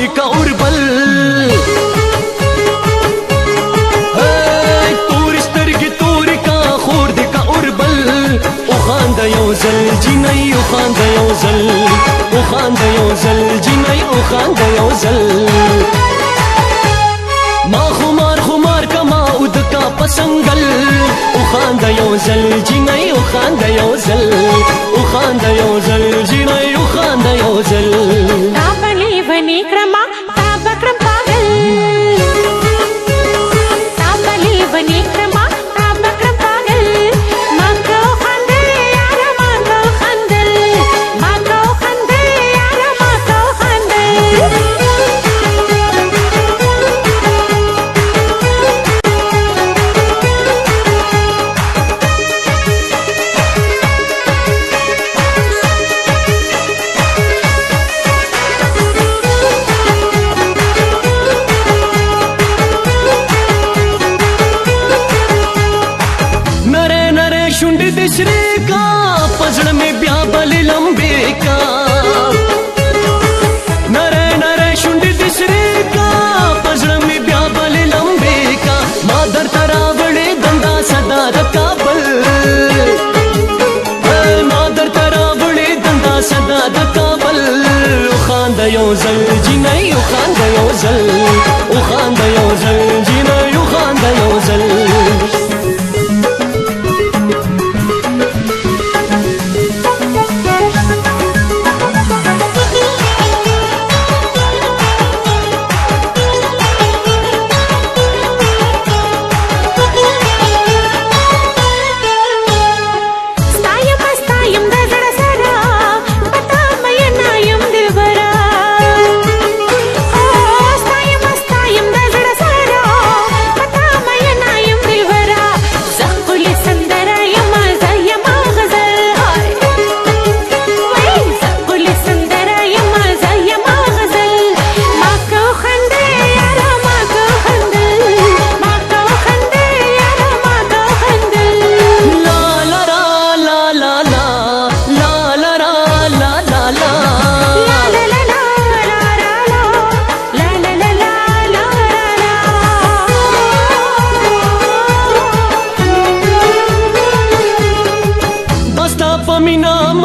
دی کا اوربل تور سترګې تورې کا خور دی کا اوربل او خانده یو ځل جینۍ او خانده یو ځل او خانده یو ځل جینۍ او خانده یو ځل ما خمار خمار کما او د کا پسنګل او خانده یو ځل جینۍ او خانده یو ځل او خانده یو ځل جینۍ او خانده یو ځل تا بلی ونی کرما تا بکرم پاگل تا بلی ونی کرما تا بکرم پاگل ما کو خندل یارا ما کو خندل ما کو خندل یارا ما کو خندل شونډې د سرې کا پزړه مې بیا بلې لمبې کا نری نری شونډې د سرې کا پزړه مې بیا بلې لمبې کا ما درته راوړې دندا صدا د کابل ما درته راوړې دندا صدا د کابل او خانده یو ځل جینۍ او خانده یو ځل او خانده یو ځل جینۍ او خانده یو ځل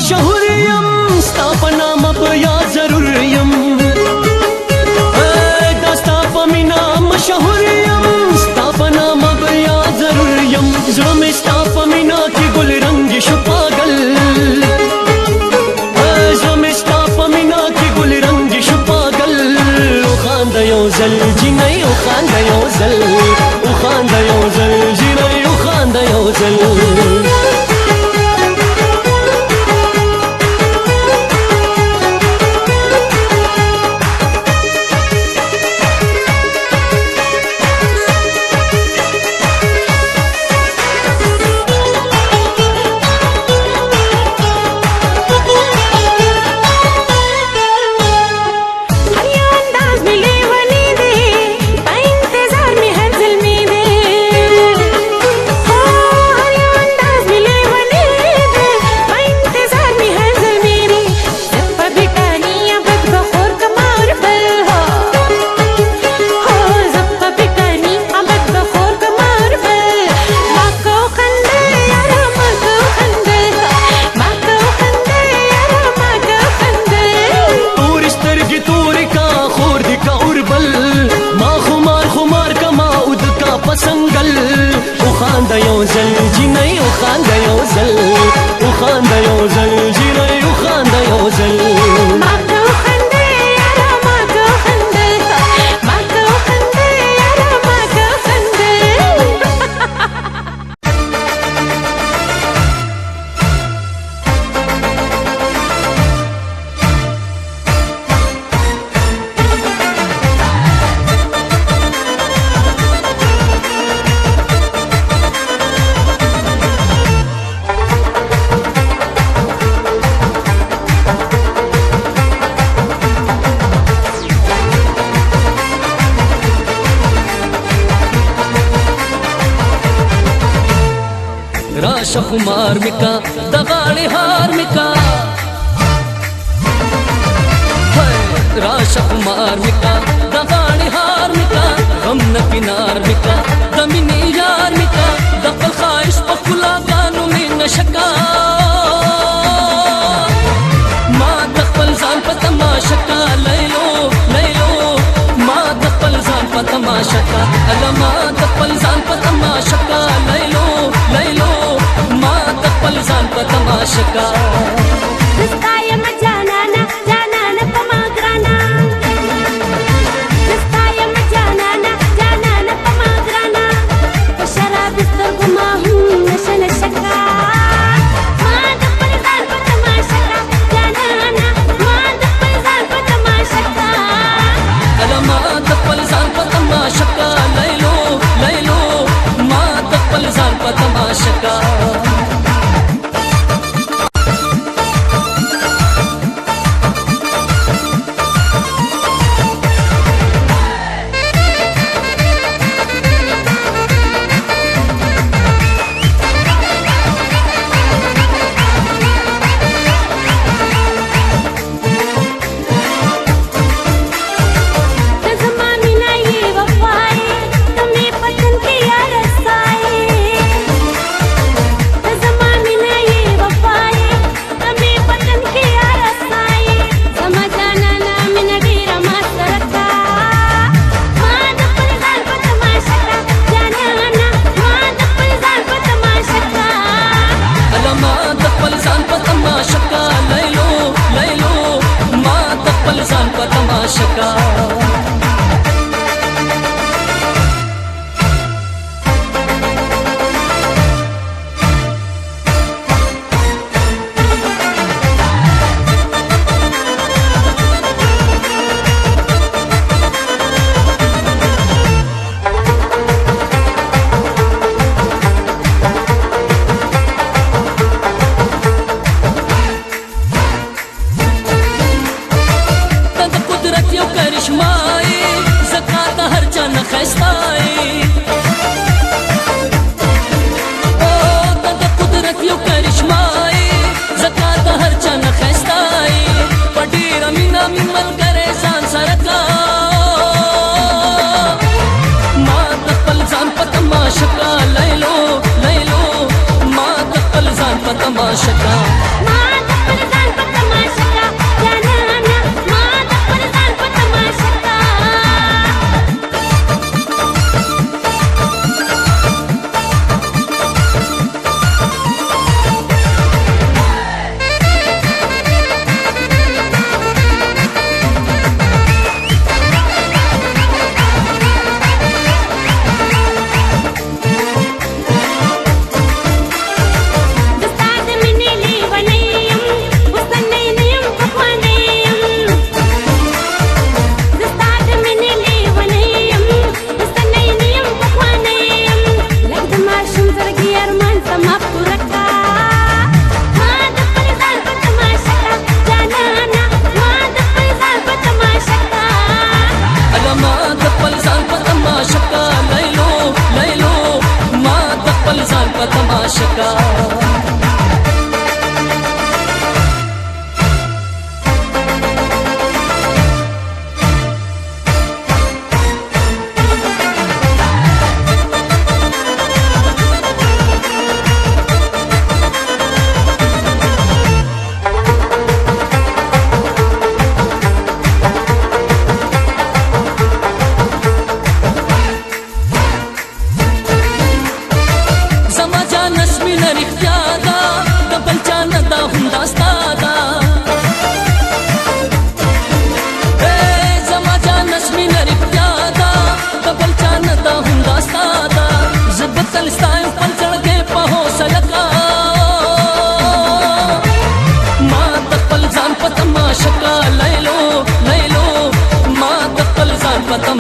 مشهور یم ستا په نامه به یا ضرور یم دا ستا په مینا مشهور یم ستا په نامه به یا ضرور یم زړه مې ستا په مینا کې ګل رنګ شو پاگل زړه مې ستا په مینا کې ګل رنګ شو پاگل او خانده یو ځل جینۍ او خانده یو ځل او خانده یو ځل جینۍ او خانده یو ځل پسنګل او خانده یو ځل جینۍ او خانده یو ځل او خانده یو ځل جینۍ او خانده یو ځل ما کو خندل یارا ما کو خندل ما کو خندل یارا ما کو خندل राशा खुमार मिका दगाड़े हार मिका راشه خمار مکا د غاړې هار مکا غم نه پینار مکا د مینې یار مکا د خپل خواهش په ښکلاګانو مې نشکا ما د خپل ځان په تماشه کا لیلو لیلو ما د خپل ځان په تماشه کا اله ما د خپل ځان په تماشه کا لیلو لیلو ما د خپل ځان په تماشه کا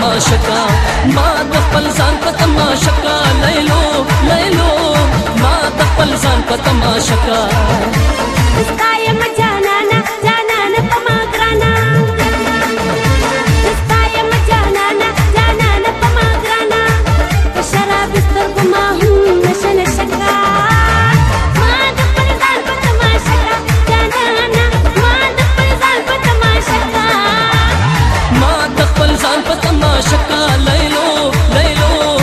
तमाशा का माँ दफल जान का तमाशा का लैलो लैलो माँ दफल जान का तमाशा का ځان په تماشا کا لیلو لیلو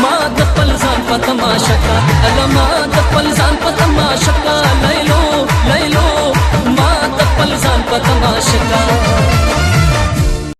ما د خپل ځان په تماشا کا الله ما د خپل ځان په تماشا کا لیلو لیلو ما د خپل ځان په تماشا کا